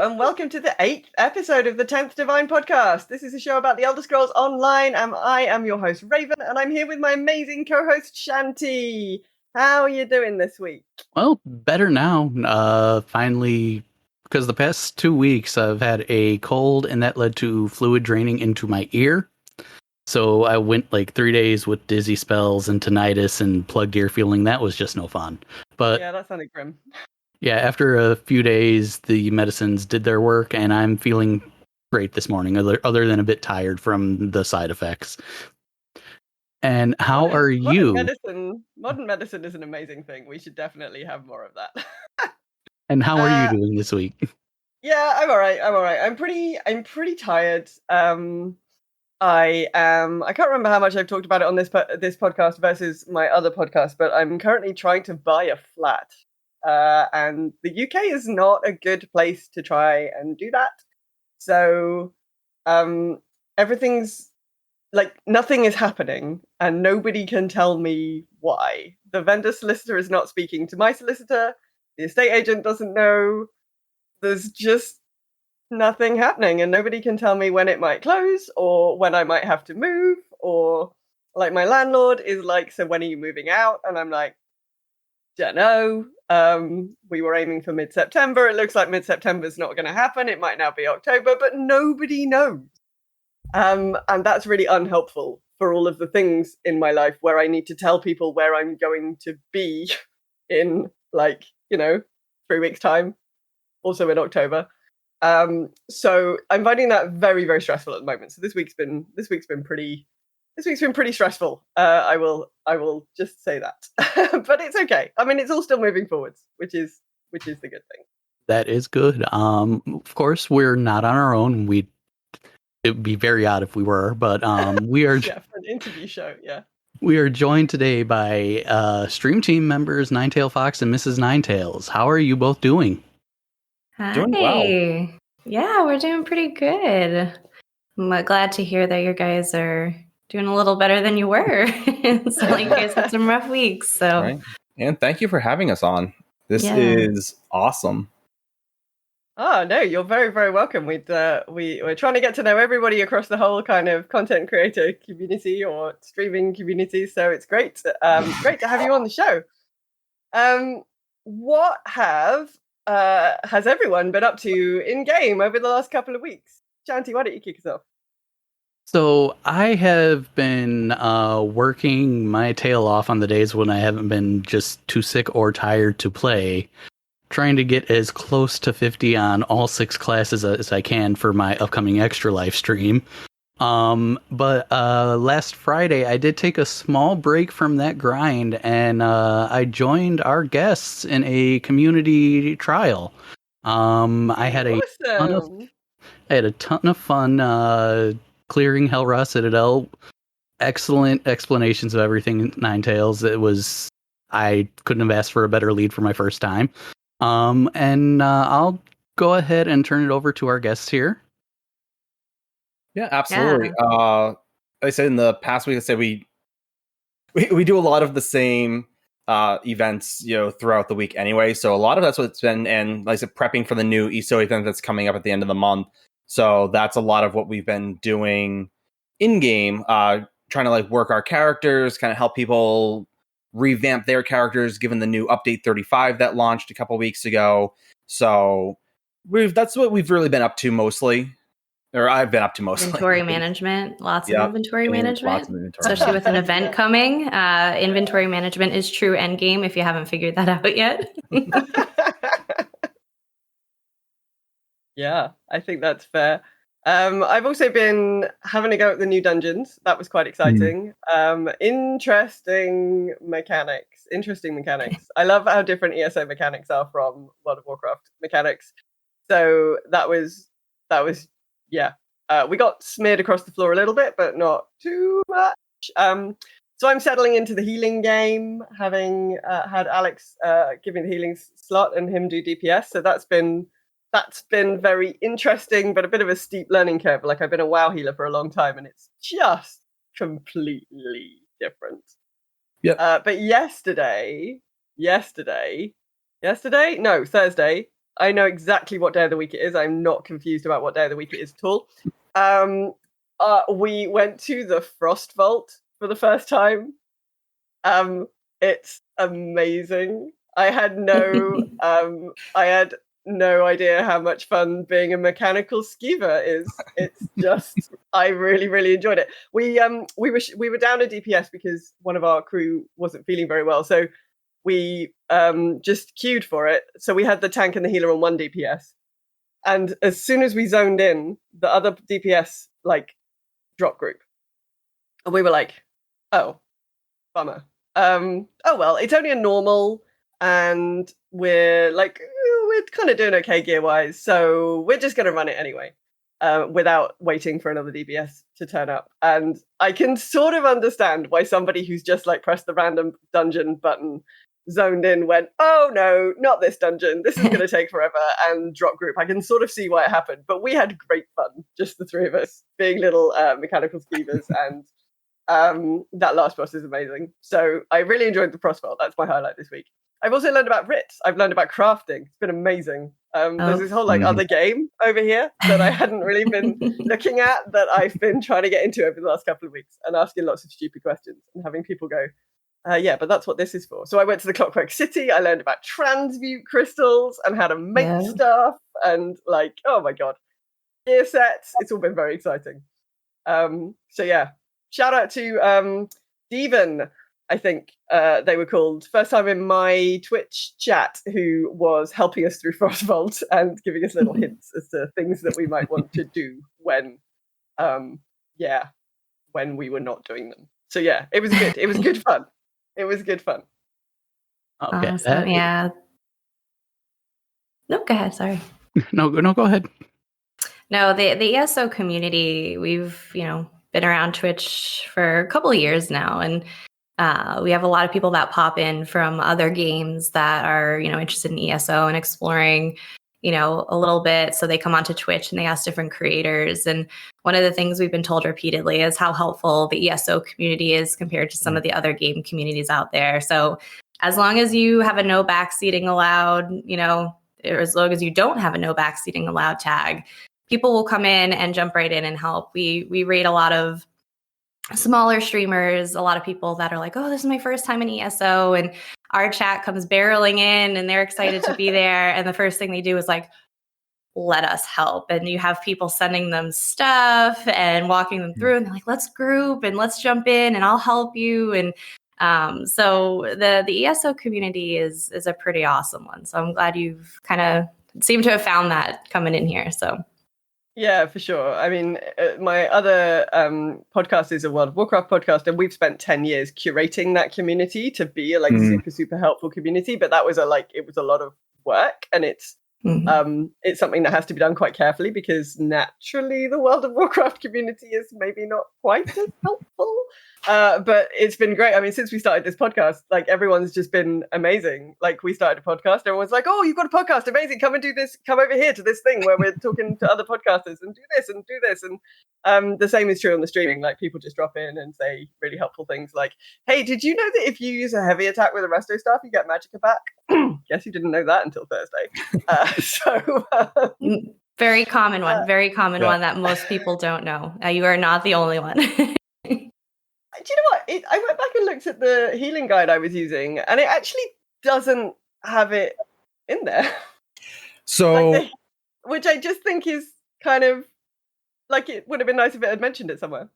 and welcome to the 8th episode of the 10th Divine Podcast. This is a show about the Elder Scrolls Online, and I am your host, Raven, and I'm here with my amazing co-host, Shanty. How are you doing this week? Well, better now. Finally, because the past 2 weeks I've had a cold, and that led to fluid draining into my ear. So I went like 3 days with dizzy spells and tinnitus and plugged ear feeling. That was just no fun. But yeah, that sounded grim. Yeah, after a few days, the medicines did their work, and I'm feeling great this morning, other than a bit tired from the side effects. And how are you? Modern medicine is an amazing thing. We should definitely have more of that. And how are you doing this week? Yeah, I'm all right. I'm pretty tired. I can't remember how much I've talked about it on this podcast versus my other podcast, but I'm currently trying to buy a flat. And the UK is not a good place to try and do that. So everything's like nothing is happening and nobody can tell me why. The vendor solicitor is not speaking to my solicitor. The estate agent doesn't know. There's just nothing happening and nobody can tell me when it might close or when I might have to move, or like my landlord is like, so when are you moving out? And I'm like, don't know. We were aiming for mid-September. It looks like mid-September is not going to happen. It might now be October, but nobody knows. And that's really unhelpful for all of the things in my life where I need to tell people where I'm going to be in 3 weeks time, also in October. So I'm finding that very, very stressful at the moment. So this week's been pretty stressful. I will just say that, but it's okay. I mean, it's all still moving forwards, which is the good thing. That is good. Of course, we're not on our own. It would be very odd if we were, but we are. Yeah, for an interview show. Yeah. We are joined today by stream team members Ninetail Fox and Mrs. Ninetails. How are you both doing? Hi. Doing well. Yeah, we're doing pretty good. I'm glad to hear that you guys are doing a little better than you were. It's like you guys had some rough weeks. So, right. And thank you for having us on. This is awesome. Oh no, you're very, very welcome. We're trying to get to know everybody across the whole kind of content creator community or streaming community. So it's great, great to have you on the show. What has everyone been up to in game over the last couple of weeks? Shanty, why don't you kick us off? So I have been working my tail off on the days when I haven't been just too sick or tired to play, trying to get as close to 50 on all 6 classes as I can for my upcoming Extra Life stream. But last Friday, I did take a small break from that grind, and I joined our guests in a community trial. I had a ton of fun clearing Hellra Citadel. Excellent explanations of everything Ninetails. I couldn't have asked for a better lead for my first time. And I'll go ahead and turn it over to our guests here. Yeah, absolutely. Like I said in the past week, we do a lot of the same events, throughout the week anyway. So a lot of that's what it's been, and like I said, prepping for the new ESO event that's coming up at the end of the month. So that's a lot of what we've been doing in game, trying to work our characters, kind of help people revamp their characters given the new update 35 that launched a couple weeks ago. So that's what we've really been up to mostly, or I've been up to mostly. Inventory management, lots of inventory management, especially with an event coming. Inventory management is true endgame if you haven't figured that out yet. Yeah, I think that's fair. I've also been having a go at the new dungeons. That was quite exciting. Interesting mechanics. I love how different ESO mechanics are from World of Warcraft mechanics. So that was yeah. We got smeared across the floor a little bit, but not too much. So I'm settling into the healing game, having had Alex give me the healing slot and him do DPS. So that's been very interesting, but a bit of a steep learning curve. Like, I've been a WoW healer for a long time, and it's just completely different. Yeah. But Thursday, I know exactly what day of the week it is. I'm not confused about what day of the week it is at all. We went to the Frost Vault for the first time. It's amazing. I had no idea how much fun being a mechanical skeever is. It's just I really, really enjoyed it. We were down a DPS because one of our crew wasn't feeling very well, so we just queued for it. So we had the tank and the healer on one DPS, and as soon as we zoned in, the other DPS like drop group, and we were like, "Oh, bummer." Oh well, it's only a normal, and we're like, we're kind of doing okay gear wise, so we're just gonna run it anyway, without waiting for another DPS to turn up. And I can sort of understand why somebody who's just like pressed the random dungeon button, zoned in, went, oh no, not this dungeon, this is gonna take forever, and drop group. I can sort of see why it happened, but we had great fun, just the three of us being little mechanical skeevers, and that last boss is amazing. So I really enjoyed the Frostvault. That's my highlight this week. I've also learned about writs. I've learned about crafting. It's been amazing. There's this whole like other game over here that I hadn't really been looking at, that I've been trying to get into over the last couple of weeks, and asking lots of stupid questions and having people go, yeah, but that's what this is for. So I went to the Clockwork City. I learned about transmute crystals and how to make stuff, and like, oh my god, gear sets. It's all been very exciting. So yeah, shout out to Steven, I think they were called. First time in my Twitch chat, who was helping us through Frostvault and giving us little hints as to things that we might want to do when we were not doing them. So yeah, it was good. It was good fun. It was good fun. Okay. Awesome. Yeah. No, go ahead. Sorry. No, go ahead. No, the ESO community, we've, been around Twitch for a couple of years now, and we have a lot of people that pop in from other games that are, interested in ESO and exploring, a little bit. So they come onto Twitch and they ask different creators. And one of the things we've been told repeatedly is how helpful the ESO community is compared to some of the other game communities out there. So as long as you have a no backseating allowed, or as long as you don't have a no backseating allowed tag, people will come in and jump right in and help. We rate a lot of smaller streamers, a lot of people that are like, oh, this is my first time in ESO, and our chat comes barreling in and they're excited to be there. And the first thing they do is like, let us help. And you have people sending them stuff and walking them through, and they're like, let's group and let's jump in and I'll help you. And so the ESO community is a pretty awesome one. So I'm glad you've kind of seemed to have found that coming in here. So yeah, for sure. I mean, my other podcast is a World of Warcraft podcast, and we've spent 10 years curating that community to be a super, super helpful community. But that was it was a lot of work, and it's something that has to be done quite carefully, because naturally the World of Warcraft community is maybe not quite as helpful. But it's been great. I mean, since we started this podcast, like, everyone's just been amazing. Like, we started a podcast, everyone's like, oh, you've got a podcast, amazing, come and do this, come over here to this thing where we're talking to other podcasters and do this and do this. And the same is true on the streaming. Like, people just drop in and say really helpful things like, hey, did you know that if you use a heavy attack with a resto staff, you get Magicka back? Guess you didn't know that until Thursday. very common one that most people don't know. You are not the only one. Do you know what? I went back and looked at the healing guide I was using, and it actually doesn't have it in there. So, which I just think is kind of like, it would have been nice if it had mentioned it somewhere.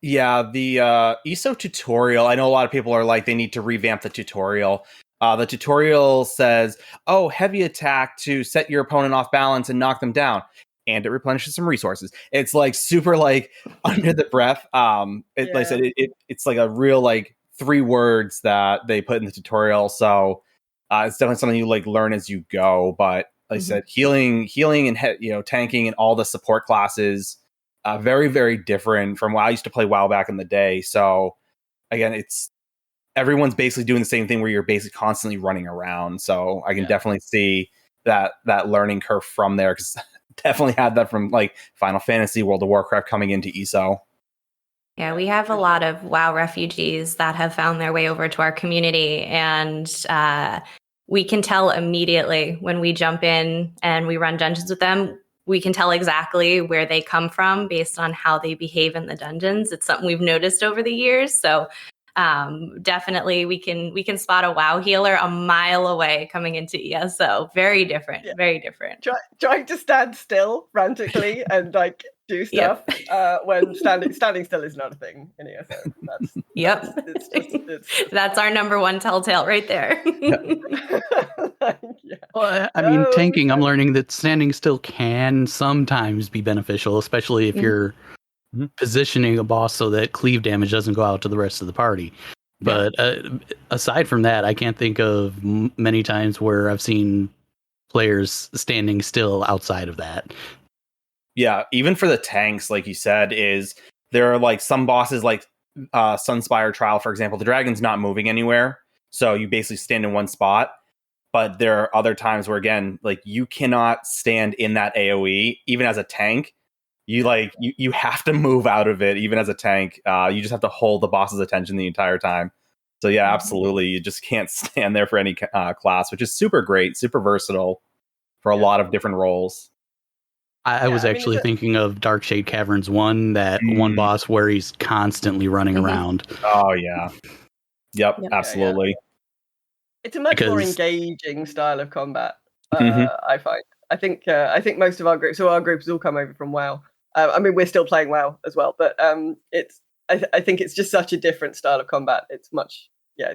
Yeah, the ESO tutorial, I know a lot of people are like, they need to revamp the tutorial. The tutorial says, oh, heavy attack to set your opponent off balance and knock them down. And it replenishes some resources. It's like super like under the breath. Like I said, it's like a real like 3 words that they put in the tutorial. So it's definitely something you like learn as you go. But like I said, healing and tanking and all the support classes, very, very different from what I used to play WoW back in the day. So again, everyone's basically doing the same thing where you're basically constantly running around. So I can definitely see that learning curve from there, because definitely had that from like Final Fantasy, World of Warcraft coming into ESO. Yeah, we have a lot of WoW refugees that have found their way over to our community, and we can tell immediately when we jump in and we run dungeons with them. We can tell exactly where they come from based on how they behave in the dungeons. It's something we've noticed over the years. So definitely we can spot a WoW healer a mile away coming into ESO. Very different. Yeah. Very different. Trying to stand still frantically and like do stuff when standing still is not a thing in ESO. That's our number one telltale right there. Well, I mean, tanking, I'm learning that standing still can sometimes be beneficial, especially if you're positioning a boss so that cleave damage doesn't go out to the rest of the party. But aside from that, I can't think of many times where I've seen players standing still outside of that. Yeah, even for the tanks, like you said, there are like some bosses like Sunspire Trial, for example. The dragon's not moving anywhere, so you basically stand in one spot. But there are other times where, again, like you cannot stand in that AoE, even as a tank. You have to move out of it, even as a tank. You just have to hold the boss's attention the entire time. So yeah, absolutely, you just can't stand there for any class, which is super great, super versatile for a lot of different roles. I was actually thinking of Darkshade Caverns 1, that one boss where he's constantly running around. Oh yeah, yep. Absolutely. Yeah. It's a much more engaging style of combat. I find. I think most of our groups, our groups all come over from WoW. I mean, we're still playing WoW as well, but I think it's just such a different style of combat. It's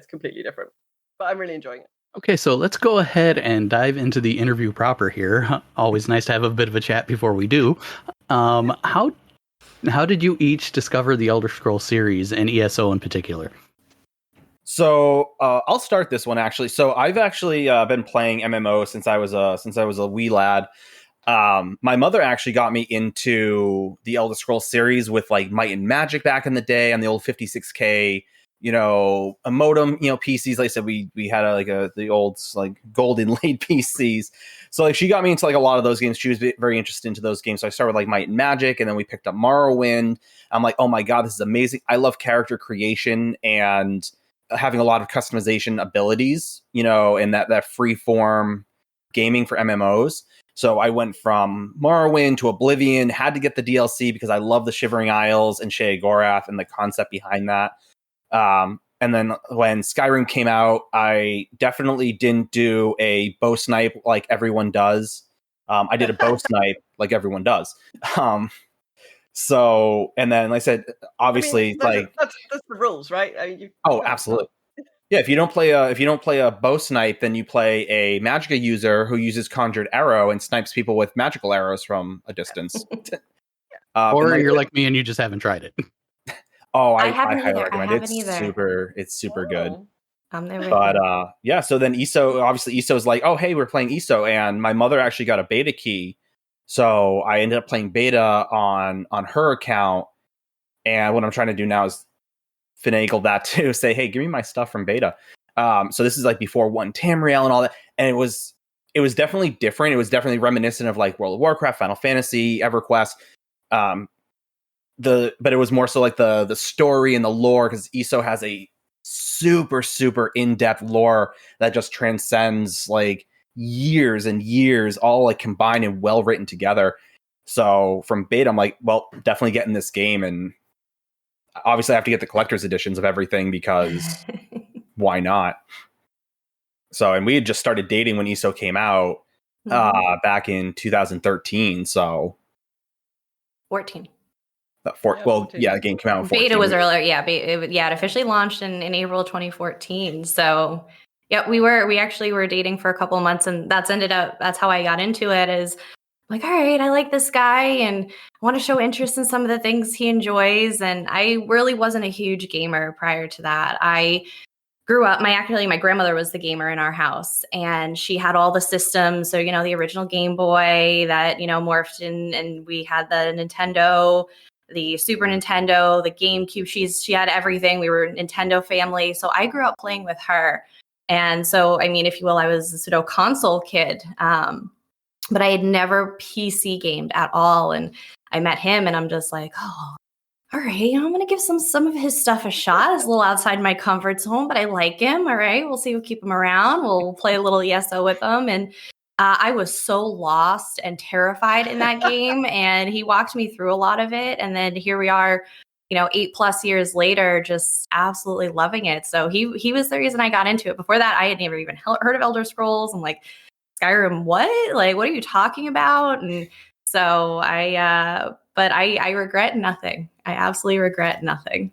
completely different. But I'm really enjoying it. Okay, so let's go ahead and dive into the interview proper here. Always nice to have a bit of a chat before we do. How did you each discover the Elder Scrolls series and ESO in particular? So I'll start this one actually. So I've actually been playing MMO since I was a wee lad. My mother actually got me into the Elder Scrolls series with like Might and Magic back in the day on the old 56K, a modem, PCs. Like I said, we had the old like gold inlaid PCs. So like she got me into like a lot of those games. She was very interested into those games. So I started with like Might and Magic, and then we picked up Morrowind. I'm like, oh my god, this is amazing. I love character creation and having a lot of customization abilities, and that free form gaming for MMOs. So I went from Morrowind to Oblivion, had to get the DLC because I love the Shivering Isles and Sheogorath and the concept behind that. And then when Skyrim came out, I definitely didn't do a bow snipe like everyone does. I did a bow snipe like everyone does. So, and then, like I said, obviously, that's the rules, right? Absolutely. Yeah, if you don't play a bow snipe, then you play a Magicka user who uses Conjured Arrow and snipes people with magical arrows from a distance. Or you're like me and you just haven't tried it. I highly recommend it. It's super good. But so then ESO's like, oh hey, we're playing ESO, and my mother actually got a beta key. So I ended up playing beta on her account, and what I'm trying to do now is finagle that to say, hey, give me my stuff from beta. So this is like before One Tamriel and all that, and it was definitely different. It was definitely reminiscent of like World of Warcraft, Final Fantasy, EverQuest. But it was more so like the story and the lore, because ESO has a super super in-depth lore that just transcends like years and years, all like combined and well written together. So from beta, I'm like, well, definitely getting this game, and obviously I have to get the collector's editions of everything because why not? So, and we had just started dating when ESO came out back in 2013. So 14. The game came out in 14. Beta was earlier. Yeah, it officially launched in April 2014. So yeah, we actually were dating for a couple of months, and that's how I got into it. Is like, all right, I like this guy and I want to show interest in some of the things he enjoys. And I really wasn't a huge gamer prior to that. I grew up, my grandmother was the gamer in our house, and she had all the systems. So, the original Game Boy that, morphed in, and we had the Nintendo, the Super Nintendo, the GameCube. She had everything. We were a Nintendo family. So I grew up playing with her. And so, I mean, if you will, I was a pseudo console kid. But I had never PC gamed at all. And I met him and I'm just like, oh, all right, I'm gonna give some of his stuff a shot. It's a little outside my comfort zone, but I like him. All right, we'll see. We'll keep him around. We'll play a little ESO with him. And I was so lost and terrified in that game, and he walked me through a lot of it. And then here we are, 8+ years later, just absolutely loving it. So he was the reason I got into it. Before that, I had never even heard of Elder Scrolls. I'm like, Skyrim, what? Like, what are you talking about? And so but I regret nothing. I absolutely regret nothing.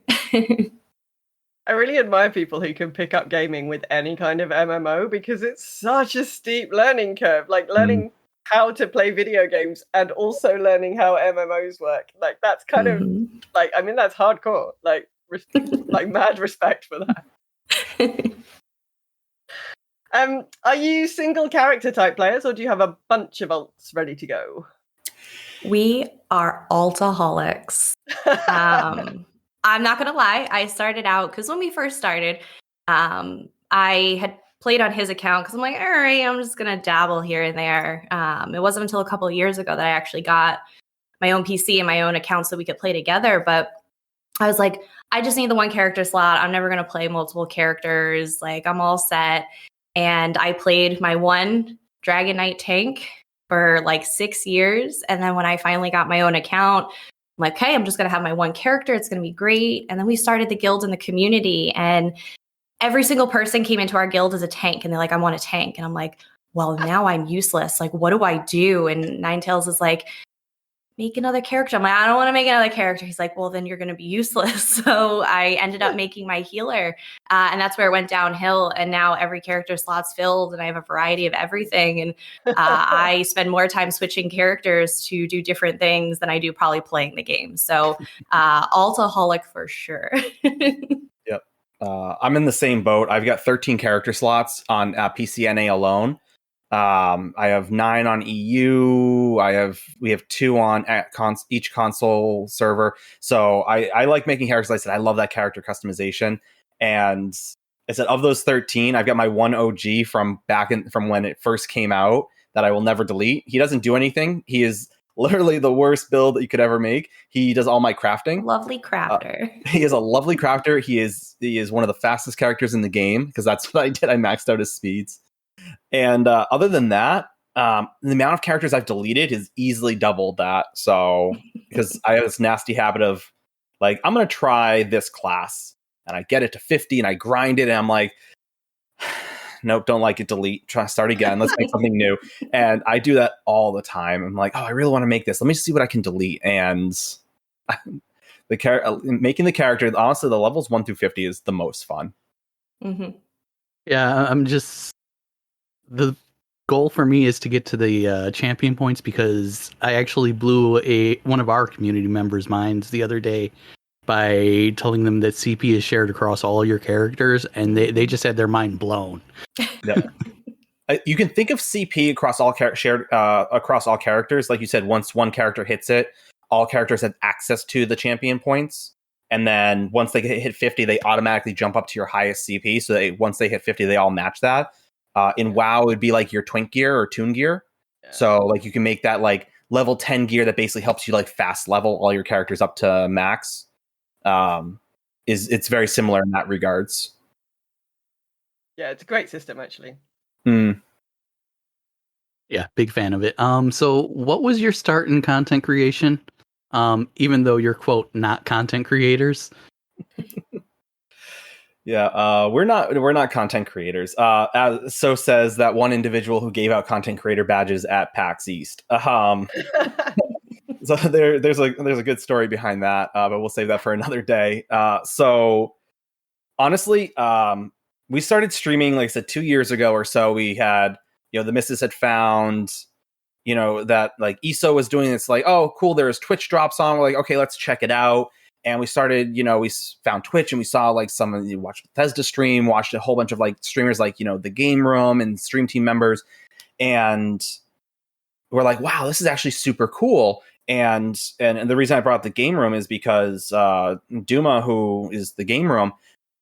I really admire people who can pick up gaming with any kind of MMO because it's such a steep learning curve. Like learning how to play video games and also learning how MMOs work. Like that's kind of like, I mean, that's hardcore. Like, like mad respect for that. Are you single character type players, or do you have a bunch of alts ready to go? We are altaholics. I'm not gonna lie. I started out because when we first started, I had played on his account because I'm like, all right, I'm just gonna dabble here and there. It wasn't until a couple of years ago that I actually got my own PC and my own account so we could play together. But I was like, I just need the one character slot. I'm never gonna play multiple characters. Like I'm all set. And I played my one Dragon Knight tank for like 6 years. And then when I finally got my own account, I'm like, hey, I'm just going to have my one character. It's going to be great. And then we started the guild in the community. And every single person came into our guild as a tank. And they're like, I want a tank. And I'm like, well, now I'm useless. Like, what do I do? And Ninetales is like, make another character. I'm like, I don't want to make another character. He's like, well, then you're going to be useless. So I ended up making my healer. And that's where it went downhill. And now every character slot's filled and I have a variety of everything. And I spend more time switching characters to do different things than I do probably playing the game. So altaholic for sure. Yep. I'm in the same boat. I've got 13 character slots on PCNA alone. I have 9 on EU. We have 2 on each console server. So I like making characters. Like I said, I love that character customization. And I said, of those 13, I've got my one OG from from when it first came out that I will never delete. He doesn't do anything. He is literally the worst build that you could ever make. He does all my crafting. Lovely crafter. He is a lovely crafter. He is one of the fastest characters in the game because that's what I did. I maxed out his speeds. And other than that, the amount of characters I've deleted has easily doubled that. So, because I have this nasty habit of, like, I'm going to try this class, and I get it to 50, and I grind it, and I'm like, nope, don't like it, delete, try to start again, let's make something new. And I do that all the time. I'm like, oh, I really want to make this. Let me see what I can delete. And making the character, honestly, the levels 1 through 50 is the most fun. Mm-hmm. Yeah, I'm just... The goal for me is to get to the champion points because I actually blew one of our community members' minds the other day by telling them that CP is shared across all your characters, and they just had their mind blown. Yeah. You can think of CP across all shared across all characters. Like you said, once one character hits it, all characters have access to the champion points. And then once they hit 50, they automatically jump up to your highest CP. So once they hit 50, they all match that. In WoW, it would be like your Twink gear or Toon gear. Yeah. So like you can make that like level 10 gear that basically helps you like fast level all your characters up to max. It's very similar in that regards. Yeah, it's a great system actually. Yeah, big fan of it. So what was your start in content creation? Even though you're, quote, not content creators? Yeah, we're not content creators. So says that one individual who gave out content creator badges at PAX East. So there's a good story behind that, but we'll save that for another day. So honestly, we started streaming, like I said, 2 years ago or so. We had, the missus had found, that like ESO was doing this, like, oh, cool, there's Twitch drops on. We're like, okay, let's check it out. And we started, we found Twitch and we saw like you watched Bethesda stream, watched a whole bunch of like streamers like, the Game Room and Stream Team members. And we're like, wow, this is actually super cool. And the reason I brought up the Game Room is because Duma, who is the Game Room,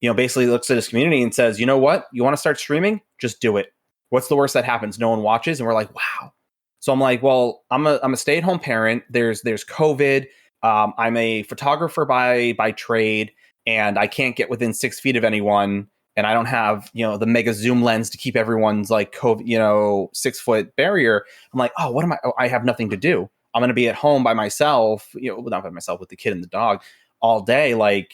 basically looks at his community and says, you know what? You want to start streaming? Just do it. What's the worst that happens? No one watches. And we're like, wow. So I'm like, well, I'm a stay-at-home parent. There's COVID. I'm a photographer by trade, and I can't get within 6 feet of anyone, and I don't have, the mega zoom lens to keep everyone's like 6-foot barrier. I'm like, oh, what am I? Oh, I have nothing to do. I'm going to be at home by myself, not by myself, with the kid and the dog all day. Like,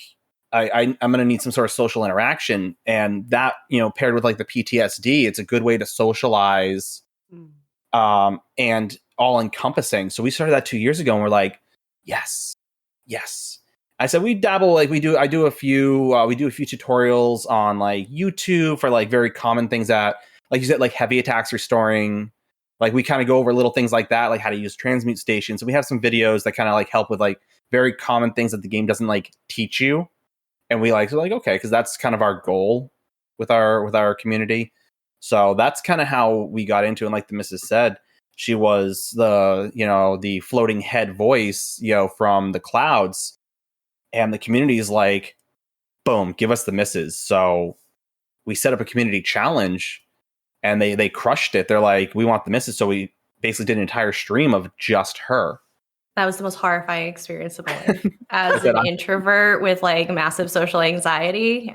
I'm going to need some sort of social interaction, and that, paired with like the PTSD, it's a good way to socialize, and all encompassing. So we started that 2 years ago, and we're like, yes. I said we dabble, like we do a few tutorials on like YouTube for like very common things that, like you said, like heavy attacks restoring. Like we kind of go over little things like that, like how to use transmute stations. So we have some videos that kind of like help with like very common things that the game doesn't like teach you. And we're like, okay, because that's kind of our goal with our community. So that's kind of how we got into it. And like the missus said, she was the floating head voice, from the clouds. And the community is like, boom, give us the misses. So we set up a community challenge, and they crushed it. They're like, we want the misses. So we basically did an entire stream of just her. That was the most horrifying experience of my life. As an introvert with like massive social anxiety,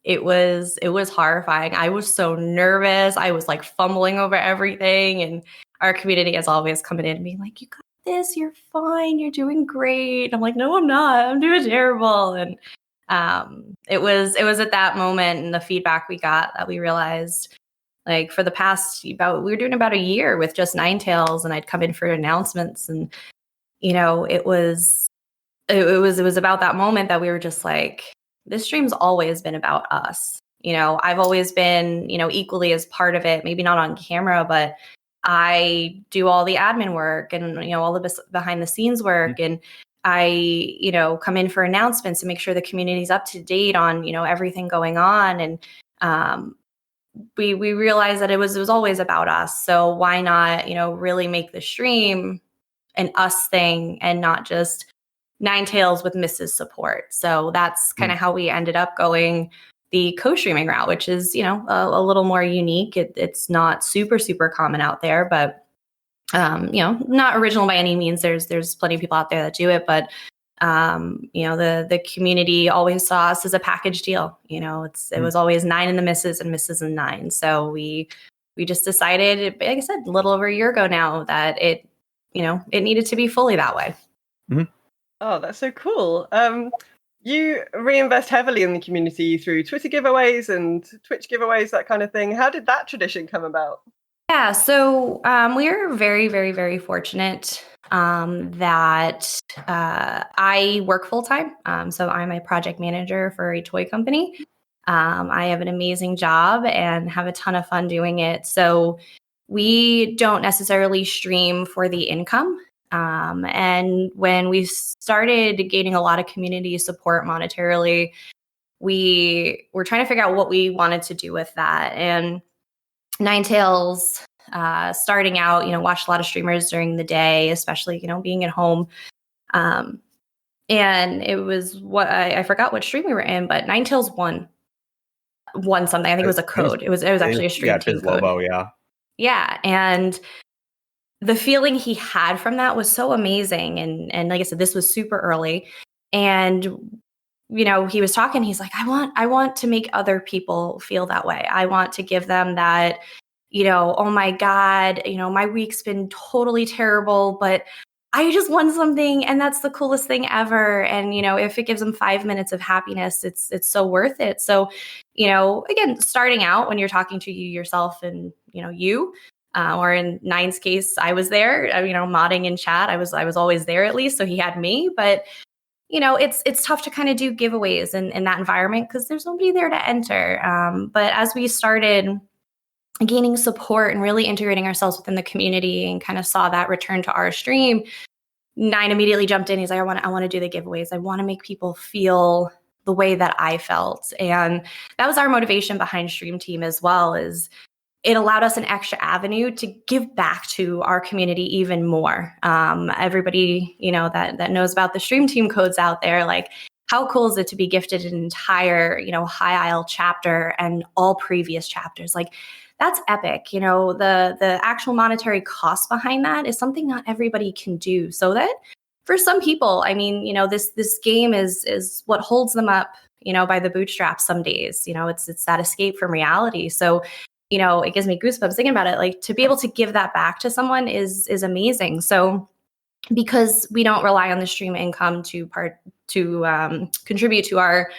it was horrifying. I was so nervous. I was like fumbling over everything, and our community is always coming in and being like, "You got this. You're fine. You're doing great." I'm like, "No, I'm not. I'm doing terrible." And it was at that moment and the feedback we got that we realized, like, for the past we were doing about a year with just Ninetales, and I'd come in for announcements, and it was about that moment that we were just like, this stream's always been about us. I've always been, equally as part of it, maybe not on camera, but I do all the admin work and, all the behind the scenes work. And I, come in for announcements and make sure the community's up to date on, everything going on. And we realized that it was always about us. So why not, really make the stream an us thing and not just Ninetales with Mrs. support. So that's kind of how we ended up going the co-streaming route, which is, a little more unique. It's not super, super common out there, but, not original by any means. There's plenty of people out there that do it, but, the community always saw us as a package deal. It was always 9 in the misses and misses and 9. So we just decided, like I said, a little over a year ago now, that it needed to be fully that way. Mm-hmm. Oh, that's so cool. You reinvest heavily in the community through Twitter giveaways and Twitch giveaways, that kind of thing. How did that tradition come about? Yeah, so we're very, very, very fortunate that I work full-time. So I'm a project manager for a toy company. I have an amazing job and have a ton of fun doing it. So we don't necessarily stream for the income. And when we started gaining a lot of community support monetarily, we were trying to figure out what we wanted to do with that. And Ninetales, starting out, watched a lot of streamers during the day, especially, being at home. And it was what I forgot what stream we were in, but Ninetales won something. I think it was a code. It was actually a stream team code. Lobo, yeah. Yeah. And the feeling he had from that was so amazing. And like I said, this was super early. And, he was talking, he's like, I want to make other people feel that way. I want to give them that, oh my God, my week's been totally terrible, but I just won something and that's the coolest thing ever. And, if it gives them 5 minutes of happiness, it's so worth it. So, again, starting out when you're talking to you yourself and, or in Nine's case, I was there, modding in chat. I was always there at least. So he had me, but it's tough to kind of do giveaways in that environment because there's nobody there to enter. But as we started gaining support and really integrating ourselves within the community and kind of saw that return to our stream, Nine immediately jumped in. He's like, I want to do the giveaways. I want to make people feel the way that I felt. And that was our motivation behind Stream Team as well, is it allowed us an extra avenue to give back to our community even more. Everybody, that knows about the Stream Team codes out there, like, how cool is it to be gifted an entire, High Isle chapter and all previous chapters? Like, that's epic. The actual monetary cost behind that is something not everybody can do. So that for some people, I mean, this game is what holds them up, by the bootstraps some days. It's that escape from reality. So, it gives me goosebumps thinking about it. Like, to be able to give that back to someone is amazing. So, because we don't rely on the stream income to contribute to our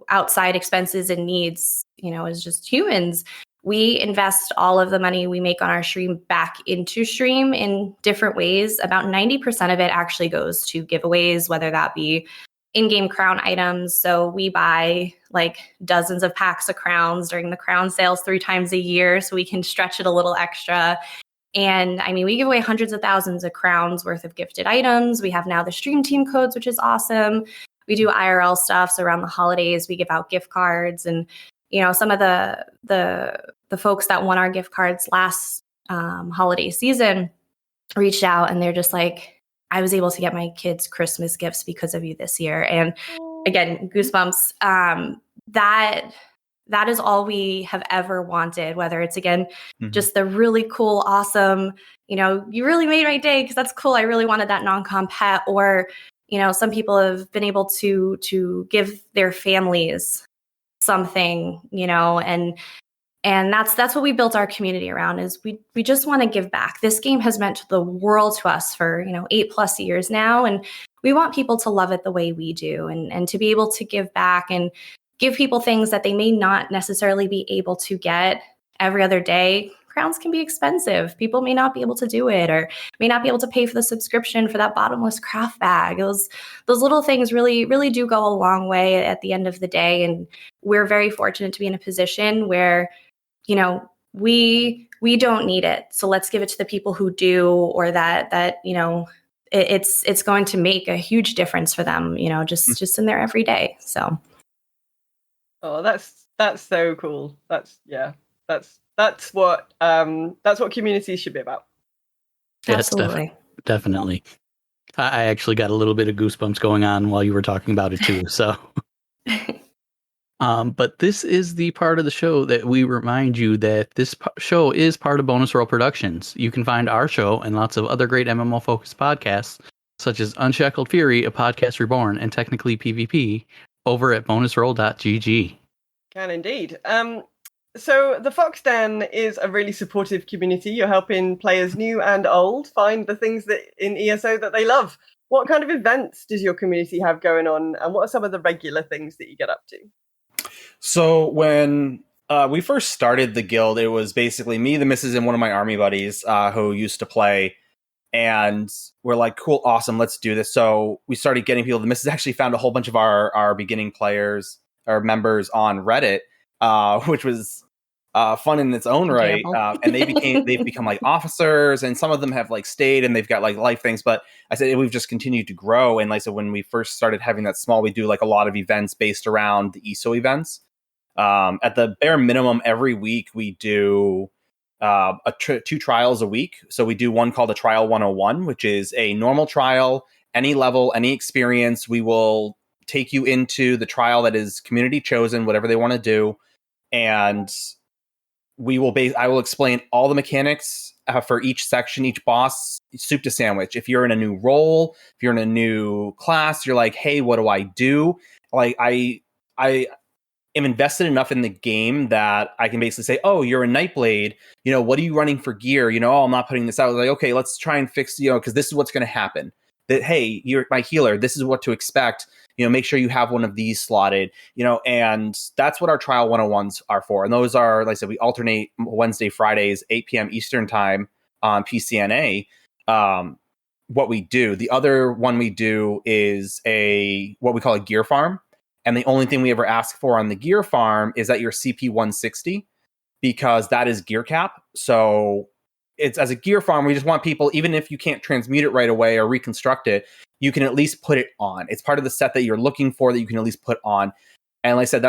outside expenses and needs, as just humans, we invest all of the money we make on our stream back into stream in different ways. About 90% of it actually goes to giveaways, whether that be in-game crown items. So we buy like dozens of packs of crowns during the crown sales 3 times a year, so we can stretch it a little extra. And I mean, we give away hundreds of thousands of crowns worth of gifted items. We have now the stream team codes, which is awesome. We do IRL stuff. So around the holidays, we give out gift cards. And, some of the folks that won our gift cards last holiday season reached out, and they're just like, I was able to get my kids Christmas gifts because of you this year. And again, goosebumps. That is all we have ever wanted, whether it's, again, just the really cool, awesome, you really made my day because that's cool. I really wanted that non-com pet. Or, some people have been able to give their families something, and that's what we built our community around, is we just want to give back. This game has meant the world to us for, 8+ years now. And we want people to love it the way we do, and to be able to give back and give people things that they may not necessarily be able to get every other day. Crowns can be expensive. People may not be able to do it, or may not be able to pay for the subscription for that bottomless craft bag. Those little things really, really do go a long way at the end of the day. And we're very fortunate to be in a position where, we don't need it. So let's give it to the people who do, or that it's going to make a huge difference for them, just in their everyday. So. Oh, that's so cool. That's what communities should be about. Absolutely. Definitely. I actually got a little bit of goosebumps going on while you were talking about it too. So, but this is the part of the show that we remind you that this show is part of Bonus Roll Productions. You can find our show and lots of other great MMO focused podcasts, such as Unshackled Fury, A Podcast Reborn, and Technically PvP, over at bonusroll.gg. Can indeed. So the Fox Den is a really supportive community. You're helping players new and old find the things that in ESO that they love. What kind of events does your community have going on, and what are some of the regular things that you get up to? So when we first started the guild, it was basically me, the missus, and one of my army buddies who used to play. And we're like, cool, awesome, let's do this. So we started getting people. The missus actually found a whole bunch of our beginning players, our members on Reddit, which was fun in its own right. And they've become like officers, and some of them have like stayed and they've got like life things. But I said, we've just continued to grow. And like, so when we first started having that small, we do like a lot of events based around the ESO events. At the bare minimum, every week we do 2 trials a week. So we do one called a Trial 101, which is a normal trial, any level, any experience. We will take you into the trial that is community chosen, whatever they want to do. And I will explain all the mechanics for each section, each boss, soup to sandwich. If you're in a new role, if you're in a new class, you're like, hey, what do I do? Like, I am invested enough in the game that I can basically say, oh, you're a Nightblade, what are you running for gear? Oh, I'm not putting this out. Like, okay, let's try and fix, because this is what's going to happen. That, hey, you're my healer, this is what to expect. Make sure you have one of these slotted, and that's what our Trial 101s are for. And those are, like I said, we alternate Wednesday, Fridays, 8 p.m. Eastern time on PCNA. What we do, the other one we do is what we call a gear farm. And the only thing we ever ask for on the gear farm is that you're CP 160, because that is gear cap. So it's, as a gear farm, we just want people, even if you can't transmute it right away or reconstruct it, you can at least put it on. It's part of the set that you're looking for that you can at least put on. And like I said,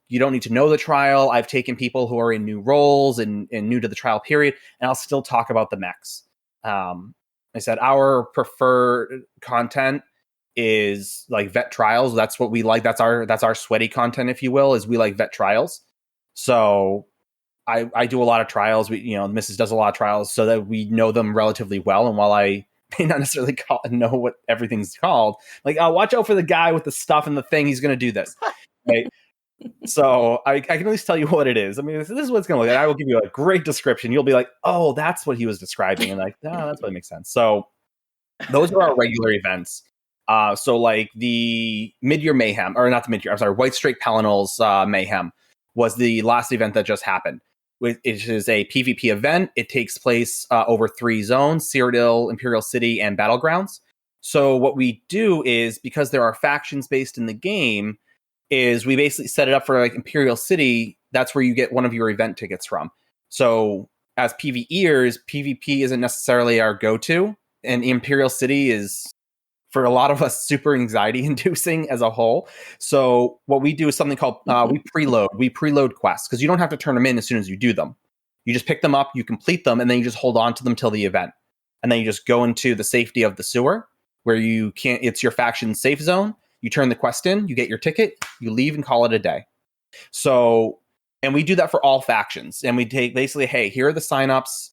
you don't need to know the trial. I've taken people who are in new roles and new to the trial period, and I'll still talk about the mechs. I said our preferred content is like vet trials. That's what we like. That's our sweaty content, if you will, is we like vet trials. So I do a lot of trials. The missus does a lot of trials so that we know them relatively well. And while I may not necessarily know what everything's called. Like, watch out for the guy with the stuff and the thing. He's going to do this, right? So I can at least tell you what it is. I mean, this is what it's going to look like. I will give you a great description. You'll be like, oh, that's what he was describing. And like, no, that's what makes sense. So those are our regular events. So like the Mid-Year Mayhem, or not the Mid-Year, I'm sorry, White Strake Palinol's Mayhem was the last event that just happened. It is a PvP event. It takes place over 3 zones, Cyrodiil, Imperial City, and Battlegrounds. So what we do is, because there are factions based in the game, is we basically set it up for like Imperial City. That's where you get one of your event tickets from. So as PvEers, PvP isn't necessarily our go-to, and Imperial City is, for a lot of us, super anxiety inducing as a whole. So what we do is something called, we preload quests, because you don't have to turn them in as soon as you do them. You just pick them up, you complete them, and then you just hold on to them till the event. And then you just go into the safety of the sewer, where you can't, it's your faction safe zone. You turn the quest in, you get your ticket, you leave and call it a day. So, and we do that for all factions. And we take basically, hey, here are the signups,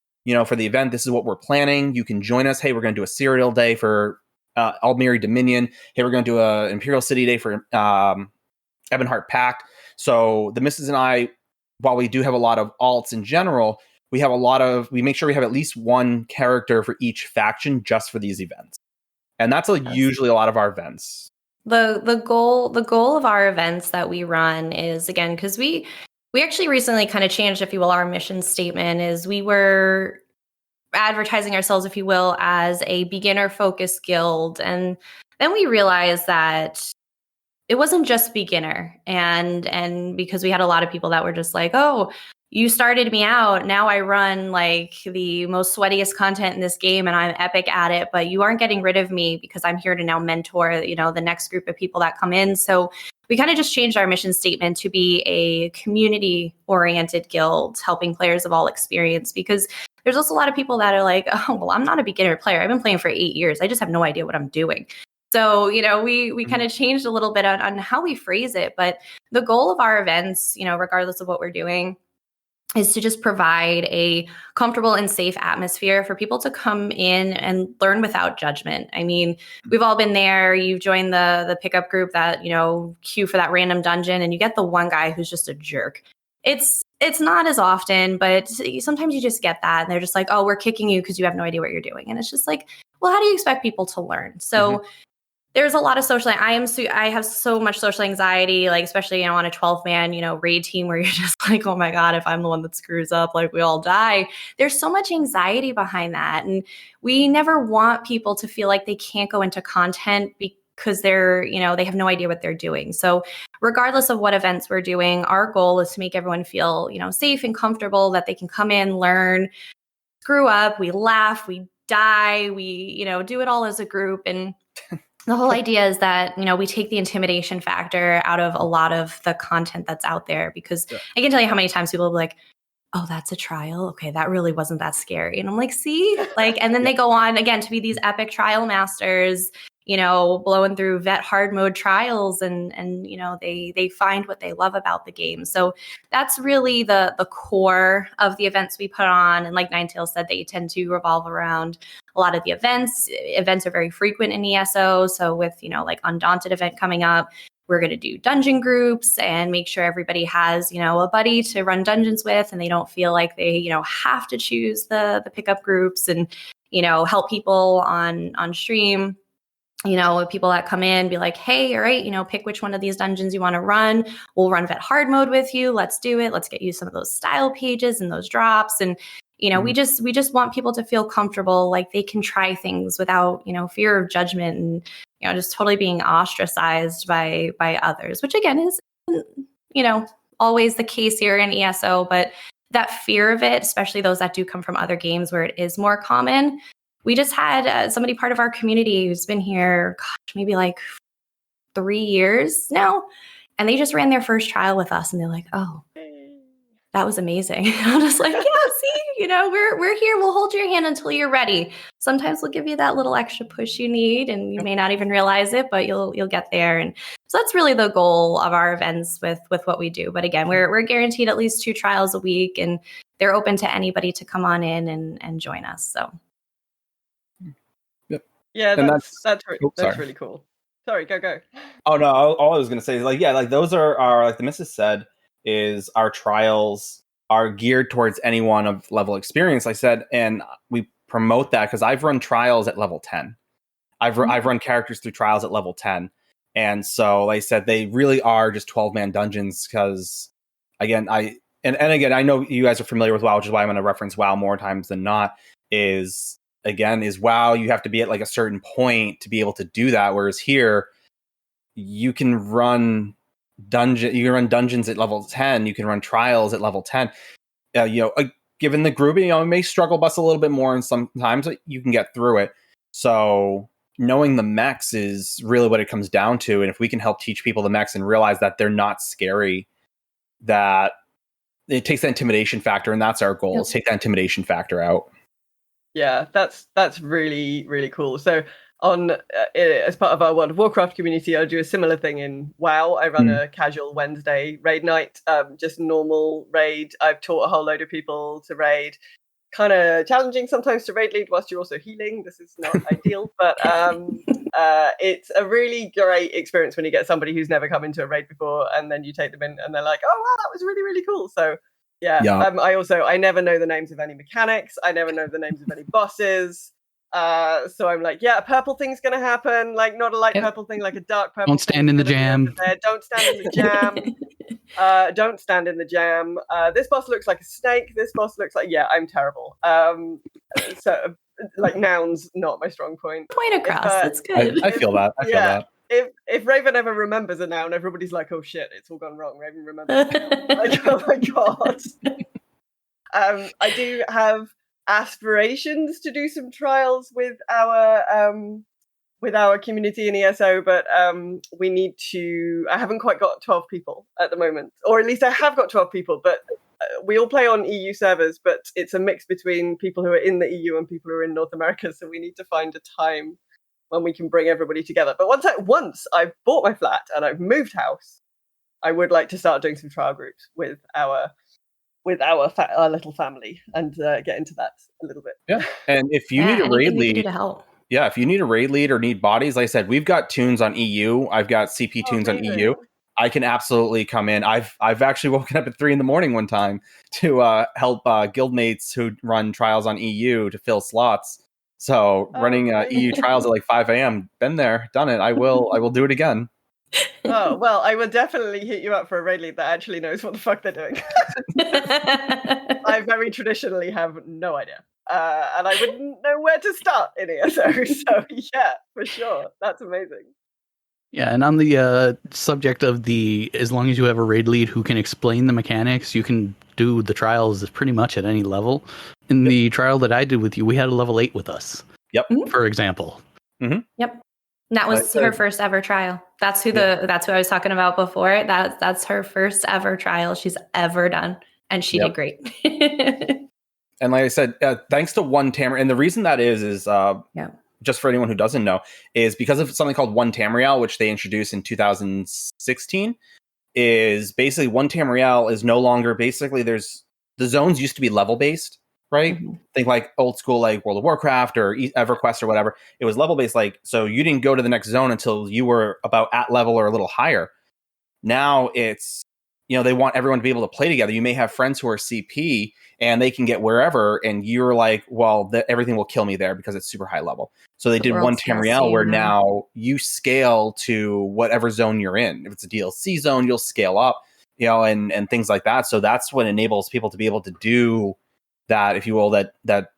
for the event. This is what we're planning. You can join us. Hey, we're going to do a Cyrodiil day for Aldmeri Dominion. Hey, we're going to do a Imperial City day for Ebonheart Pact. So the missus and I, while we do have a lot of alts in general, we make sure we have at least one character for each faction just for these events. And that's usually a lot of our events. The goal of our events that we run is, again, because we actually recently kind of changed, if you will, our mission statement. Is we were advertising ourselves, if you will, as a beginner focused guild, and then we realized that it wasn't just beginner, and because we had a lot of people that were just like, oh, you started me out, now I run like the most sweatiest content in this game and I'm epic at it, but you aren't getting rid of me because I'm here to now mentor, the next group of people that come in. So we kind of just changed our mission statement to be a community-oriented guild, helping players of all experience, because there's also a lot of people that are like, oh, well, I'm not a beginner player. I've been playing for 8 years. I just have no idea what I'm doing. So, we kind of changed a little bit on how we phrase it. But the goal of our events, regardless of what we're doing, is to just provide a comfortable and safe atmosphere for people to come in and learn without judgment. I mean, we've all been there. You've joined the pickup group that, queue for that random dungeon, and you get the one guy who's just a jerk. It's not as often, but sometimes you just get that, and they're just like, oh, we're kicking you because you have no idea what you're doing. And it's just like, well, how do you expect people to learn? So there's a lot of social. I have so much social anxiety, like especially on a 12-man raid team where you're just like, oh my god, if I'm the one that screws up, like we all die. There's so much anxiety behind that, and we never want people to feel like they can't go into content because they're they have no idea what they're doing. So regardless of what events we're doing, our goal is to make everyone feel safe and comfortable, that they can come in, learn, screw up, we laugh, we die, we do it all as a group. And the whole idea is that, we take the intimidation factor out of a lot of the content that's out there, because I can tell you how many times people will be like, oh, that's a trial. Okay, that really wasn't that scary. And I'm like, see, and then they go on again to be these epic trial masters, blowing through vet hard mode trials, and they find what they love about the game. So that's really the core of the events we put on. And like Ninetail said, they tend to revolve around a lot of the events. Events are very frequent in ESO. So with, like Undaunted event coming up, we're going to do dungeon groups and make sure everybody has, a buddy to run dungeons with, and they don't feel like they, have to choose the pickup groups, and, help people on stream. People that come in, be like, hey, all right, pick which one of these dungeons you want to run. We'll run vet hard mode with you. Let's do it. Let's get you some of those style pages and those drops. And, we just want people to feel comfortable, like they can try things without, fear of judgment, and, just totally being ostracized by others, which again is, always the case here in ESO. But that fear of it, especially those that do come from other games where it is more common. We just had somebody part of our community who's been here, maybe like 3 years now. And they just ran their first trial with us, and they're like, oh, that was amazing. I'm just like, yeah, see, we're here. We'll hold your hand until you're ready. Sometimes we'll give you that little extra push you need, and you may not even realize it, but you'll get there. And so that's really the goal of our events with what we do. But again, we're guaranteed at least 2 trials a week, and they're open to anybody to come on in and join us. So. Yeah, And that's sorry. really cool. Sorry, go. Oh no, all I was gonna say is like, yeah, like those are like the missus said, is our trials are geared towards anyone of level experience. I said, and we promote that because I've run trials at level 10. I've run characters through trials at level 10. And so like I said, they really are just 12-man dungeons because again, and again, I know you guys are familiar with WoW, which is why I'm gonna reference WoW more times than not, is WoW, you have to be at like a certain point to be able to do that. Whereas here, you can run dungeons at level 10, you can run trials at level 10. Given the grouping, it may struggle bus a little bit more, and sometimes you can get through it. So knowing the mechs is really what it comes down to. And if we can help teach people the mechs and realize that they're not scary, that it takes the intimidation factor, and that's our goal, is take that intimidation factor out. Yeah, that's really, really cool. So as part of our World of Warcraft community, I do a similar thing in WoW. I run a casual Wednesday raid night, just normal raid. I've taught a whole load of people to raid. Kind of challenging sometimes to raid lead whilst you're also healing. This is not ideal, but it's a really great experience when you get somebody who's never come into a raid before, and then you take them in and they're like, oh wow, that was really, really cool. So yeah. I never know the names of any mechanics. I never know the names of any bosses. So I'm like, yeah, a purple thing's gonna happen. Like not a light purple thing, like a dark purple. Don't stand in the jam. Don't stand in the jam. Don't stand in the jam. This boss looks like a snake. This boss looks like, yeah, I'm terrible. So like nouns, not my strong point. Point across. That's good. I feel that. I feel that. If Raven ever remembers a noun, everybody's like, "Oh shit, it's all gone wrong." Raven remembers. Like, oh my god. I do have aspirations to do some trials with our community in ESO, but we need to. I haven't quite got 12 people at the moment, or at least I have got 12 people, but we all play on EU servers, but it's a mix between people who are in the EU and people who are in North America. So we need to find a time when we can bring everybody together. But once I've bought my flat and I've moved house, I would like to start doing some trial groups with our little family and get into that a little bit. Yeah, and if you need a raid lead to help. Yeah, if you need a raid lead or need bodies, like I said, we've got tunes on EU. I've got CP tunes on EU. I can absolutely come in. I've actually woken up at 3 a.m. one time to help guildmates who run trials on EU to fill slots. So running EU trials at like 5 a.m. Been there, done it. I will do it again. Oh, well, I will definitely hit you up for a raid lead that actually knows what the fuck they're doing. I very traditionally have no idea. And I wouldn't know where to start in ESO. So yeah, for sure. That's amazing. Yeah, and on the subject of as long as you have a raid lead who can explain the mechanics, you can do the trials pretty much at any level. In the trial that I did with you, we had a level 8 with us. Yep. For example. Mm-hmm. Yep. And that was her first ever trial. That's who I was talking about before. That's her first ever trial she's ever done. And she did great. And like I said, thanks to One Tamriel, and the reason that is just for anyone who doesn't know, is because of something called One Tamriel, which they introduced in 2016. Is basically One Tamriel is no longer basically the zones used to be level based, right? Mm-hmm. Think like old school like World of Warcraft or EverQuest or whatever. It was level based, like so you didn't go to the next zone until you were about at level or a little higher. Now it's they want everyone to be able to play together. You may have friends who are CP and they can get wherever, and you're like, well, everything will kill me there because it's super high level. So they did One Tamriel where now you scale to whatever zone you're in. If it's a DLC zone, you'll scale up, and things like that. So that's what enables people to be able to do that, if you will, that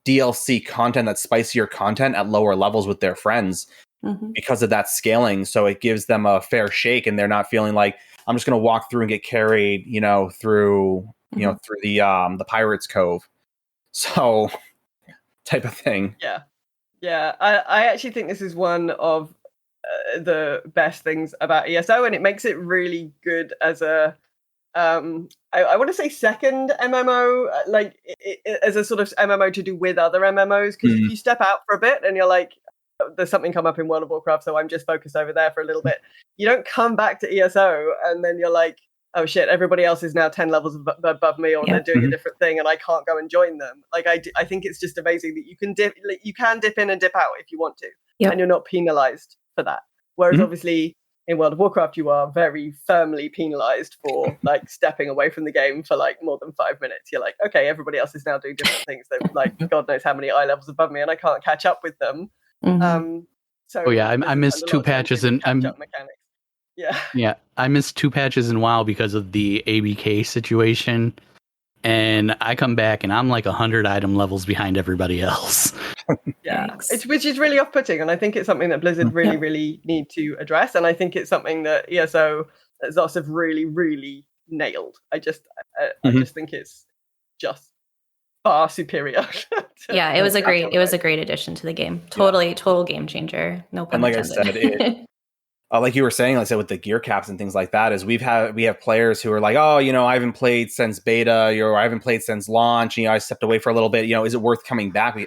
DLC content, that spicier content at lower levels with their friends because of that scaling. So it gives them a fair shake, and they're not feeling like I'm just going to walk through and get carried, through the Pirates Cove. So type of thing. Yeah. Yeah. I actually think this is one of the best things about ESO, and it makes it really good as a, I want to say second MMO, as a sort of MMO to do with other MMOs. Because if you step out for a bit and you're like, there's something come up in World of Warcraft, so I'm just focused over there for a little bit. You don't come back to ESO and then you're like, oh shit, everybody else is now 10 levels above me, or they're doing a different thing, and I can't go and join them. Like I think it's just amazing that you can dip in and dip out if you want to, and you're not penalized for that. Whereas obviously in World of Warcraft, you are very firmly penalized for like stepping away from the game for like more than 5 minutes. You're like, okay, everybody else is now doing different things. They're like, God knows how many eye levels above me, and I can't catch up with them. So I missed 2 patches and mechanics. Yeah, I missed 2 patches in WoW because of the ABK situation, and I come back and I'm like 100 item levels behind everybody else. Which is really off-putting, and I think it's something that Blizzard really, really need to address, and I think it's something that ESO Zoss have really, really nailed. I just think it's just far superior. It was a great addition to the game. Total game changer. No pun intended. And like I said, like you were saying, like I said, with the gear caps and things like that, is we have players who are like, oh, I haven't played since beta, or I haven't played since launch. I stepped away for a little bit. Is it worth coming back?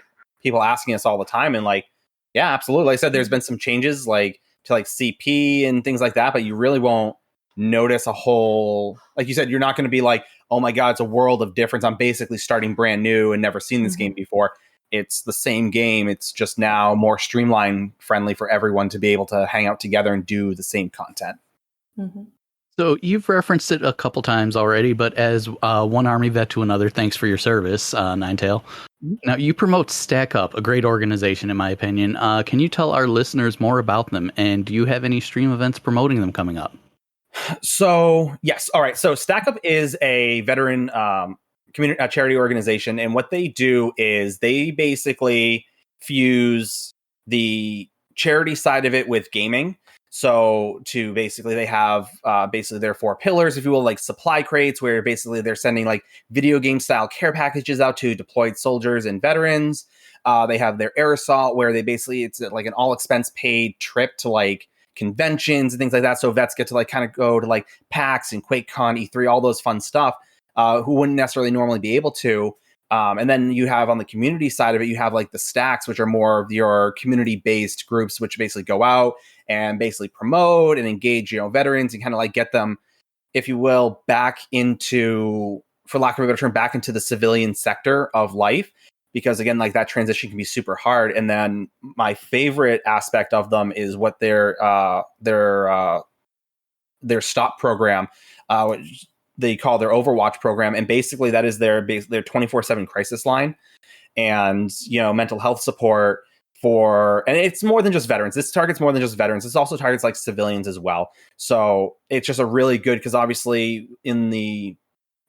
People asking us all the time, and like, yeah, absolutely. Like I said, there's been some changes like to like CP and things like that, but you really won't notice a whole, like you said, you're not going to be like, oh my God, it's a world of difference. I'm basically starting brand new and never seen this game before. It's the same game. It's just now more streamline friendly for everyone to be able to hang out together and do the same content. So you've referenced it a couple times already, but as one army vet to another, thanks for your service, Ninetail. Now, you promote Stack Up, a great organization, in my opinion. Can you tell our listeners more about them? And do you have any stream events promoting them coming up? So, yes. All right. So Stack Up is a veteran community charity organization. And what they do is they basically fuse the charity side of it with gaming. So to basically, they have basically their 4 pillars, if you will, like supply crates, where basically they're sending like video game style care packages out to deployed soldiers and veterans. They have their air assault, where they basically, it's like an all expense paid trip to like conventions and things like that. So vets get to like kind of go to like PAX and QuakeCon, E3, all those fun stuff, who wouldn't necessarily normally be able to. And then you have on the community side of it, you have like the stacks, which are more of your community-based groups, which basically go out and basically promote and engage, veterans and kind of like get them, if you will, back into, for lack of a better term, back into the civilian sector of life. Because again, like that transition can be super hard. And then my favorite aspect of them is what their stop program, which they call their Overwatch program, and basically that is their 24/7 crisis line, and mental health support and it's more than just veterans. This targets more than just veterans. This also targets like civilians as well. So it's just a really good, because obviously in the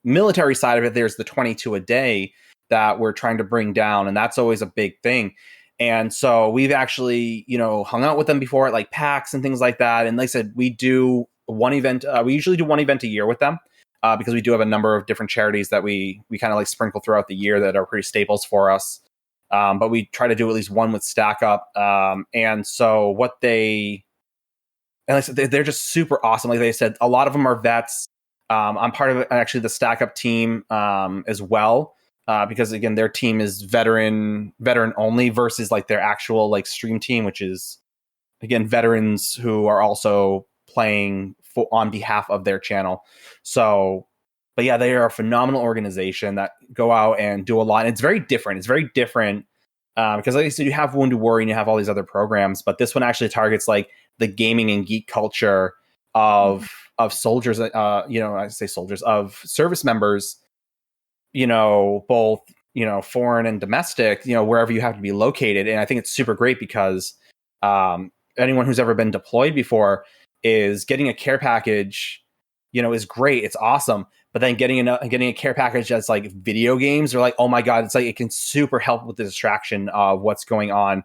military side of it, there's the 22 a day that we're trying to bring down, and that's always a big thing. And so we've actually, hung out with them before at like PAX and things like that. And like I said, we do one event. We usually do one event a year with them. Because we do have a number of different charities that we kind of like sprinkle throughout the year that are pretty staples for us. But we try to do at least one with Stack Up. And so like I said, they're just super awesome. Like they said, a lot of them are vets. I'm part of actually the Stack Up team as well. Because again, their team is veteran only versus like their actual like stream team, which is again, veterans who are also playing on behalf of their channel. So, but yeah, they are a phenomenal organization that go out and do a lot. And it's very different. Because like I said, you have Wounded Warrior and you have all these other programs, but this one actually targets like the gaming and geek culture of soldiers. I say soldiers, of service members. Both foreign and domestic. Wherever you have to be located. And I think it's super great because anyone who's ever been deployed before is getting a care package, is great. It's awesome. But then getting a care package that's like video games, or like, oh my God, it's like, it can super help with the distraction of what's going on.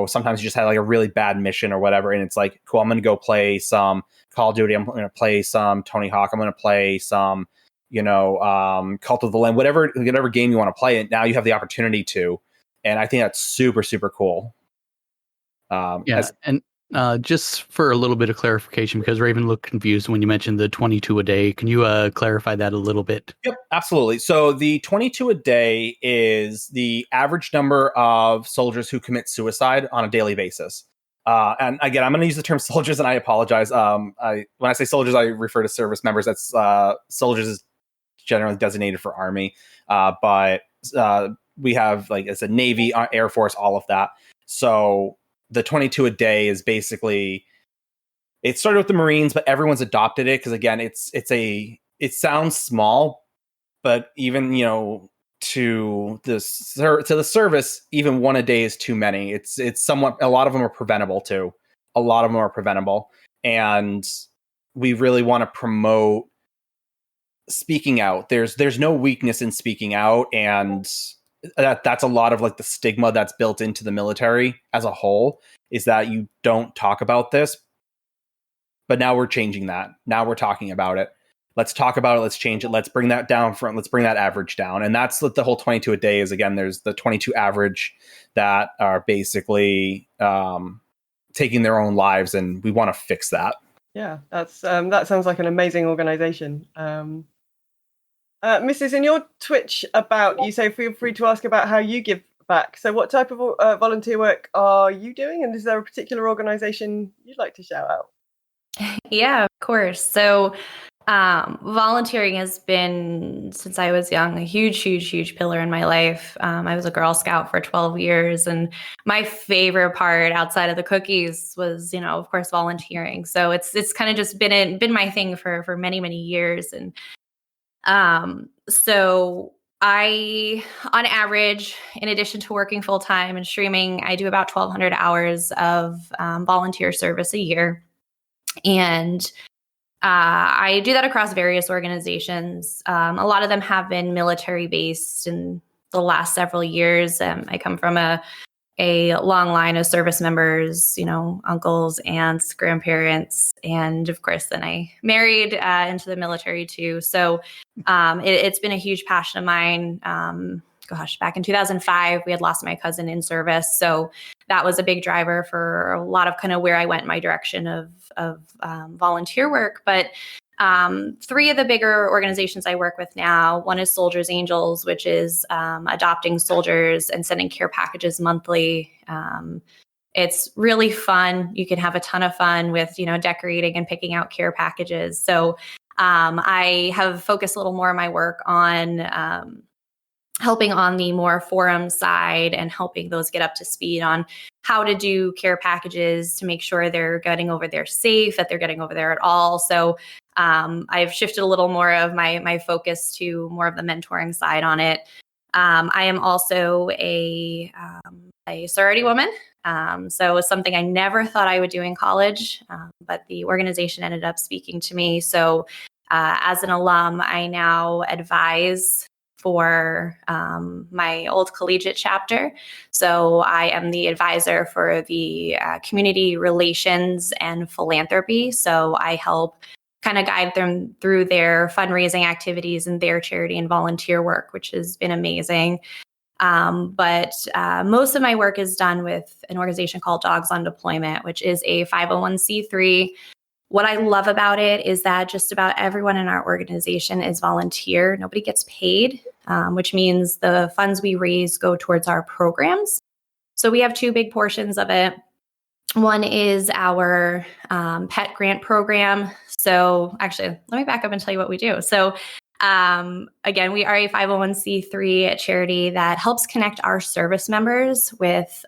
Sometimes you just had like a really bad mission or whatever. And it's like, cool, I'm going to go play some Call of Duty. I'm going to play some Tony Hawk. I'm going to play some, Cult of the Lamb, whatever game you want to play. And now you have the opportunity to, and I think that's super, super cool. Just for a little bit of clarification, because Raven looked confused when you mentioned the 22 a day. Can you clarify that a little bit? Yep, absolutely. So the 22 a day is the average number of soldiers who commit suicide on a daily basis. And again, I'm going to use the term soldiers, and I apologize. When I say soldiers, I refer to service members. That's soldiers is generally designated for Army, but we have, like, it's a Navy, Air Force, all of that. So the 22 a day is basically, it started with the Marines, but everyone's adopted it because, again, it sounds small, but even, to the service, even one a day is too many. It's somewhat, a lot of them are preventable too. A lot of them are preventable, and we really want to promote speaking out. There's no weakness in speaking out, and that's a lot of, like, the stigma that's built into the military as a whole, is that you don't talk about this. But now we're changing that. Now we're talking about it. Let's talk about it. Let's change it. Let's bring that down let's bring that average down. And that's what the whole 22 a day is. Again, there's the 22 average that are basically taking their own lives, and we want to fix that. Yeah, that's that sounds like an amazing organization. Mrs., in your Twitch about, you say feel free to ask about how you give back. So what type of volunteer work are you doing? And is there a particular organization you'd like to shout out? Yeah, of course. So volunteering has been, since I was young, a huge pillar in my life. I was a Girl Scout for 12 years, and my favorite part outside of the cookies was, of course, volunteering. So it's kind of just been my thing for many years. And so I, on average, in addition to working full time and streaming, I do about 1,200 hours of volunteer service a year. And I do that across various organizations. A lot of them have been military based in the last several years. I come from a long line of service members, uncles, aunts, grandparents, and of course, then I married into the military too. So it's been a huge passion of mine. Back in 2005, we had lost my cousin in service. So that was a big driver for a lot of kind of where I went in my direction of volunteer work. But 3 of the bigger organizations I work with now, one is Soldiers Angels, which is adopting soldiers and sending care packages monthly. It's really fun. You can have a ton of fun with, decorating and picking out care packages. So I have focused a little more of my work on helping on the more forum side and helping those get up to speed on how to do care packages to make sure they're getting over there safe, that they're getting over there at all. So I've shifted a little more of my focus to more of the mentoring side on it. I am also a sorority woman. So it was something I never thought I would do in college, but the organization ended up speaking to me. So as an alum, I now advise for my old collegiate chapter. So I am the advisor for the community relations and philanthropy. So I help kind of guide them through their fundraising activities and their charity and volunteer work, which has been amazing. But most of my work is done with an organization called Dogs on Deployment, which is a 501c3. What I love about it is that just about everyone in our organization is volunteer. Nobody gets paid, which means the funds we raise go towards our programs. So we have 2 big portions of it. One is our pet grant program. So actually, let me back up and tell you what we do. So again, we are a 501c3 charity that helps connect our service members with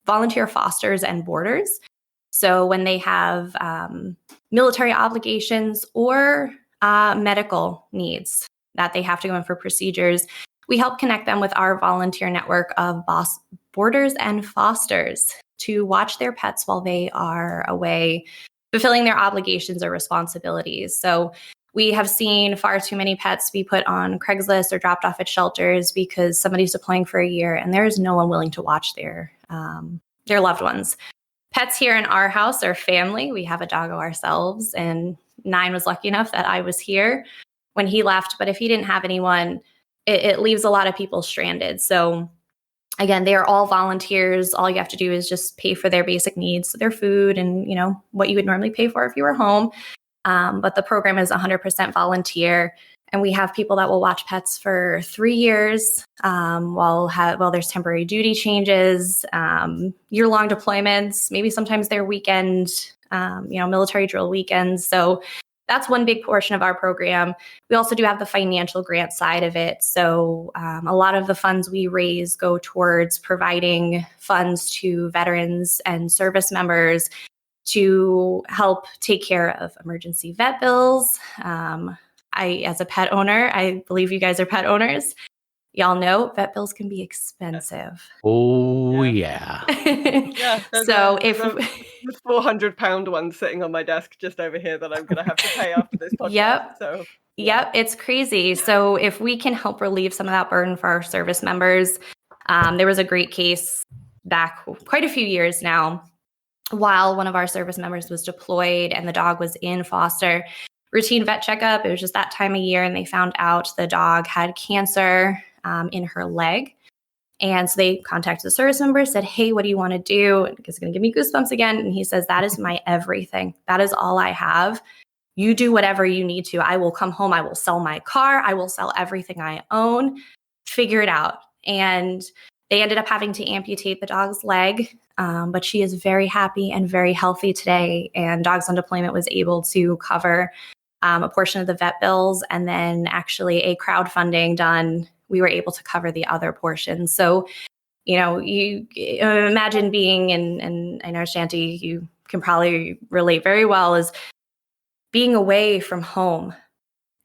volunteer fosters and boarders. So when they have military obligations or medical needs that they have to go in for procedures, we help connect them with our volunteer network of boarders and fosters to watch their pets while they are away, fulfilling their obligations or responsibilities. So we have seen far too many pets be put on Craigslist or dropped off at shelters because somebody's deploying for a year and there is no one willing to watch their loved ones. Pets here in our house are family. We have a doggo ourselves, and 9 was lucky enough that I was here when he left. But if he didn't have anyone, it leaves a lot of people stranded. So again, they are all volunteers. All you have to do is just pay for their basic needs, so their food and, what you would normally pay for if you were home. But the program is 100% volunteer. And we have people that will watch pets for 3 years while there's temporary duty changes, year-long deployments, maybe sometimes they're weekend, military drill weekends. So that's one big portion of our program. We also do have the financial grant side of it. So a lot of the funds we raise go towards providing funds to veterans and service members to help take care of emergency vet bills. As a pet owner, I believe you guys are pet owners. Y'all know vet bills can be expensive. Oh, yeah. Yeah. So there's a 400-pound one sitting on my desk just over here that I'm going to have to pay after this podcast. Yep. So, Yep, it's crazy. So if we can help relieve some of that burden for our service members, there was a great case back quite a few years now while one of our service members was deployed and the dog was in foster. Routine vet checkup. It was just that time of year, and they found out the dog had cancer in her leg. And so they contacted the service member, said, "Hey, what do you want to do?" And it's going to give me goosebumps again. And he says, "That is my everything. That is all I have. You do whatever you need to. I will come home. I will sell my car. I will sell everything I own. Figure it out." And they ended up having to amputate the dog's leg. But she is very happy and very healthy today. And Dogs on Deployment was able to cover a portion of the vet bills, and then actually a crowdfunding done, we were able to cover the other portion. So, you imagine being in I know, Shanty, you can probably relate very well, is being away from home.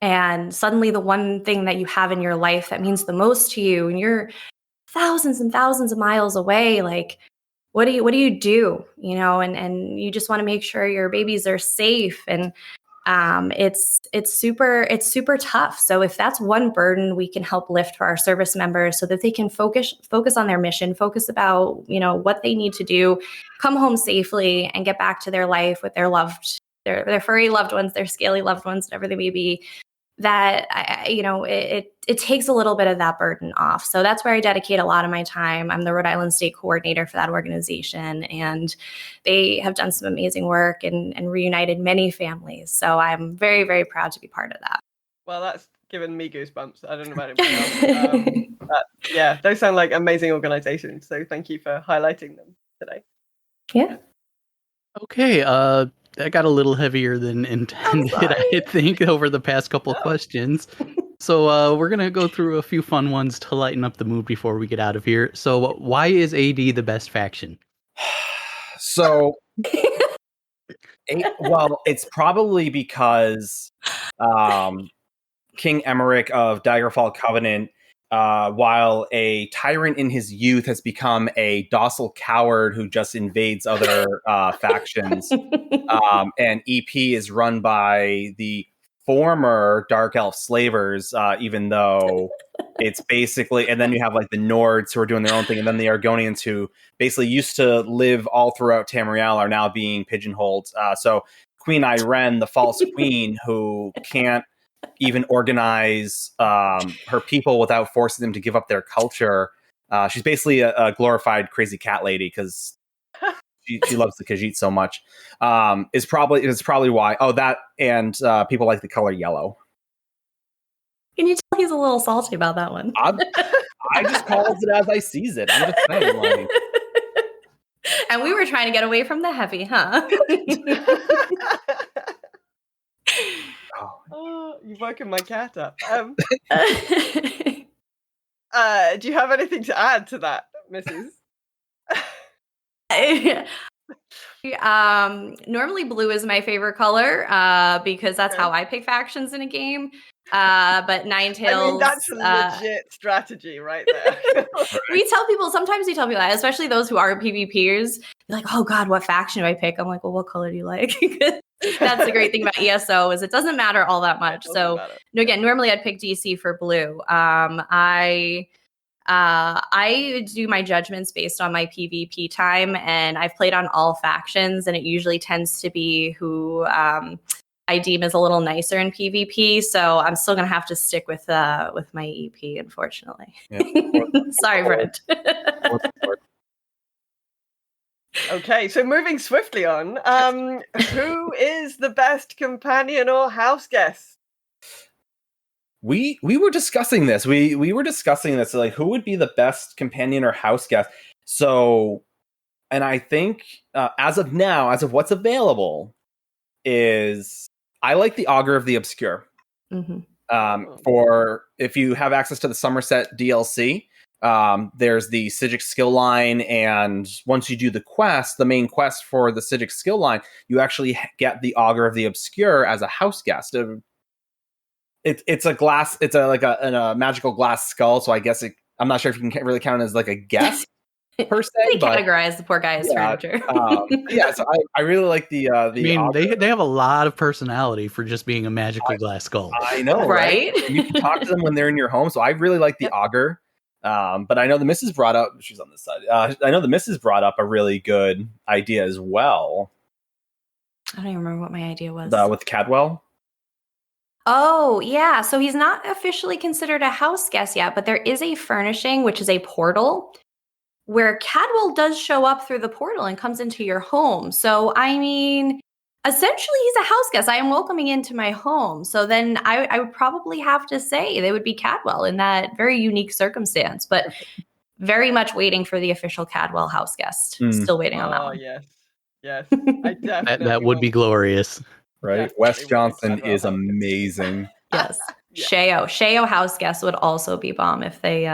And suddenly the one thing that you have in your life that means the most to you, and you're thousands and thousands of miles away, like, what do you do? And you just want to make sure your babies are safe. And it's super tough. So if that's one burden we can help lift for our service members so that they can focus on their mission, focus about, what they need to do, come home safely and get back to their life with their furry loved ones, their scaly loved ones, whatever they may be, that it takes a little bit of that burden off. So that's where I dedicate a lot of my time. I'm the Rhode Island State Coordinator for that organization, and they have done some amazing work and reunited many families. So I'm very, very proud to be part of that. Well, that's given me goosebumps. I don't know about anybody else. Those sound like amazing organizations. So thank you for highlighting them today. Yeah. Okay, that got a little heavier than intended, I think, over the past couple questions. So we're going to go through a few fun ones to lighten up the mood before we get out of here. So why is AD the best faction? So, it's probably because King Emmerich of Daggerfall Covenant, while a tyrant in his youth, has become a docile coward who just invades other factions. And EP is run by the former Dark Elf slavers, even though it's basically, and then you have like the Nords who are doing their own thing, and then the Argonians who basically used to live all throughout Tamriel are now being pigeonholed. So Queen Irene, the false queen, who can't even organize her people without forcing them to give up their culture. She's basically a glorified crazy cat lady because she loves the Khajiit so much. Is probably why. Oh, that and people like the color yellow. Can you tell he's a little salty about that one? I just calls it as I sees it. I'm just saying, like. And we were trying to get away from the heavy, huh? Oh, you've woken my cat up. Do you have anything to add to that, Mrs.? Normally blue is my favorite color because that's how I pick factions in a game. But Ninetales, I mean, that's a legit strategy right there. Sometimes we tell people that, especially those who are PvPers. They're like, "Oh God, what faction do I pick?" I'm like, "Well, what color do you like?" That's the great thing about ESO is it doesn't matter all that much. So again, normally I'd pick DC for blue. I do my judgments based on my PvP time, and I've played on all factions, and it usually tends to be who I deem as a little nicer in PvP. So I'm still gonna have to stick with my EP, unfortunately. Yeah. Sorry, Brent. Okay, so moving swiftly on, who is the best companion or house guest? we were discussing this. We were discussing this, like who would be the best companion or house guest. So, and I think as of now, as of what's available, is I like the Augur of the Obscure. For if you have access to the Somerset DLC, there's the Psijic skill line, and once you do the quest, the main quest for the Psijic skill line, you actually get the Augur of the Obscure as a house guest. It's a glass, it's a magical glass skull, so I guess I'm not sure if you can really count it as like a guest per se. They categorize the poor guy as furniture. So I really like the I mean, Augur. they have a lot of personality for just being a magical glass skull. I know, right? You can talk to them when they're in your home, so I really like the Augur. But I know the missus brought up, she's on this side. I know the missus brought up a really good idea as well. I don't even remember what my idea was. With Cadwell. Oh, yeah. So he's not officially considered a house guest yet, but there is a furnishing, which is a portal, where Cadwell does show up through the portal and comes into your home. So, I mean, essentially, he's a house guest. I am welcoming into my home. So then I would probably have to say they would be Cadwell in that very unique circumstance, but very much waiting for the official Cadwell house guest. Still waiting on that one. Yes. I definitely that would be glorious. Right? Wes Johnson is amazing. Yes. Yeah. Sheo house guest would also be bomb if they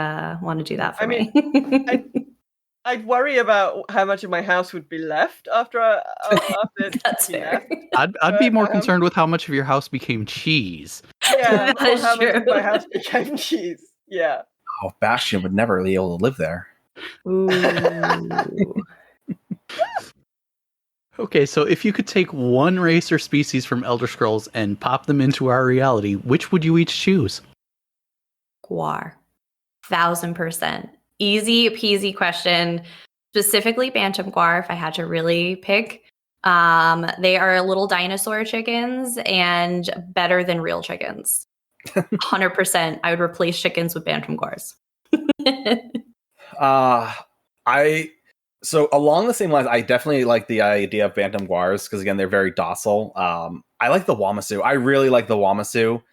want to do that for me. I'd worry about how much of my house would be left after That's fair. left. I'd be more concerned with how much of your house became cheese. Yeah, that is how true. much of my house became cheese. Yeah. Oh, Bastion would never be able to live there. Ooh. Okay, so if you could take one race or species from Elder Scrolls and pop them into our reality, which would you each choose? Gwar. 1000%. Easy peasy question. Specifically Bantam Gwar, if I had to really pick. They are little dinosaur chickens and better than real chickens. 100%. I would replace chickens with Bantam Gwars. So along the same lines, I definitely like the idea of Bantam Gwars because again, they're very docile. I like the Wamasu. I really like the Wamasu.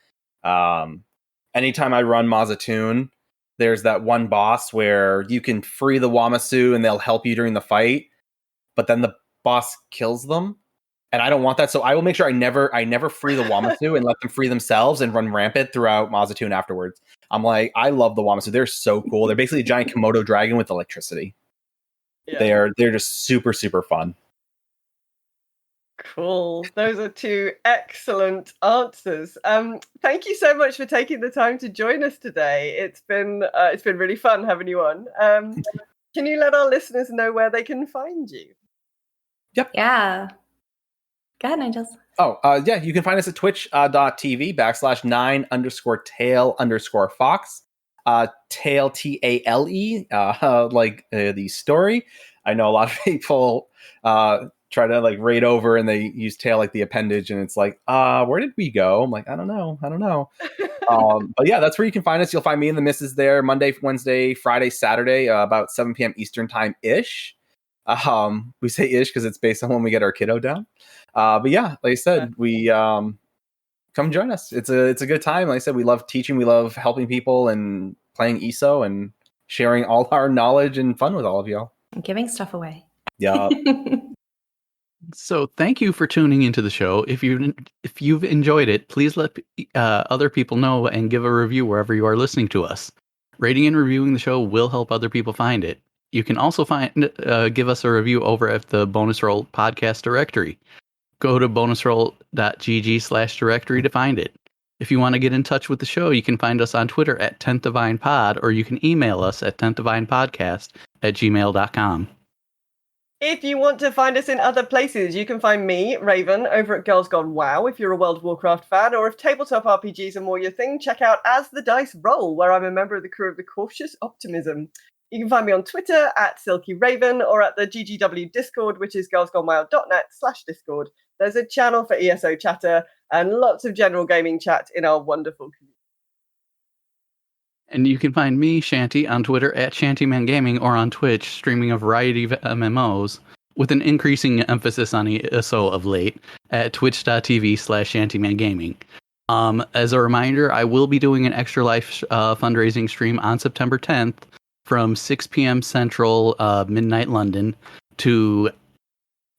Anytime I run Mazatoon, there's that one boss where you can free the Wamasu and they'll help you during the fight, but then the boss kills them. And I don't want that, so I will make sure I never free the Wamasu and let them free themselves and run rampant throughout Mazatoon afterwards. I'm like, I love the Wamasu. They're so cool. They're basically a giant Komodo dragon with electricity. Yeah. They're just super, super fun. Cool. Those are two excellent answers. Thank you so much for taking the time to join us today. It's been really fun having you on. Can you let our listeners know where they can find you? Yep. Yeah. Go ahead, Angels. Oh, yeah. You can find us at twitch.tv/9_tail_fox. Tail TALE, like the story. I know a lot of people try to like raid over and they use tail like the appendage, and it's like, where did we go? I'm like, I don't know. But yeah, that's where you can find us. You'll find me and the missus there Monday, Wednesday, Friday, Saturday, about 7 p.m. Eastern time ish. We say ish because it's based on when we get our kiddo down. But yeah, like I said, we come join us. It's a good time. Like I said, we love teaching. We love helping people and playing ESO and sharing all our knowledge and fun with all of y'all. And giving stuff away. Yeah. So thank you for tuning into the show. If you've enjoyed it, please let other people know and give a review wherever you are listening to us. Rating and reviewing the show will help other people find it. You can also give us a review over at the Bonus Roll podcast directory. Go to bonusroll.gg/directory to find it. If you want to get in touch with the show, you can find us on Twitter at 10th Divine Pod, or you can email us at 10thdivinepodcast@gmail.com. If you want to find us in other places, you can find me, Raven, over at Girls Gone WoW if you're a World of Warcraft fan, or if tabletop RPGs are more your thing, check out As the Dice Roll, where I'm a member of the crew of the Cautious Optimism. You can find me on Twitter at Silky Raven or at the GGW Discord, which is girlsgonewild.net/Discord. There's a channel for ESO chatter and lots of general gaming chat in our wonderful community. And you can find me, Shanty, on Twitter at ShantymanGaming or on Twitch, streaming a variety of MMOs, with an increasing emphasis on ESO of late, at twitch.tv/ShantymanGaming. As a reminder, I will be doing an Extra Life fundraising stream on September 10th from 6 p.m. Central, midnight London, to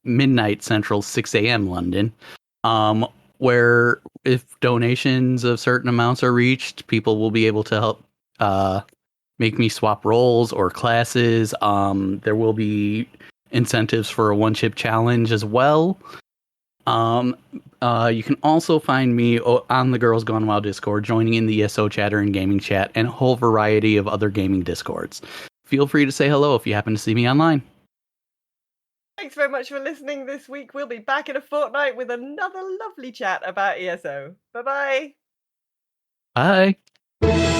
midnight Central, 6 a.m. London, where if donations of certain amounts are reached, people will be able to help make me swap roles or classes. There will be incentives for a one-chip challenge as well. You can also find me on the Girls Gone Wild Discord, joining in the ESO chatter and gaming chat, and a whole variety of other gaming discords. Feel free to say hello if you happen to see me online. Thanks very much for listening this week. We'll be back in a fortnight with another lovely chat about ESO. Bye-bye. Bye.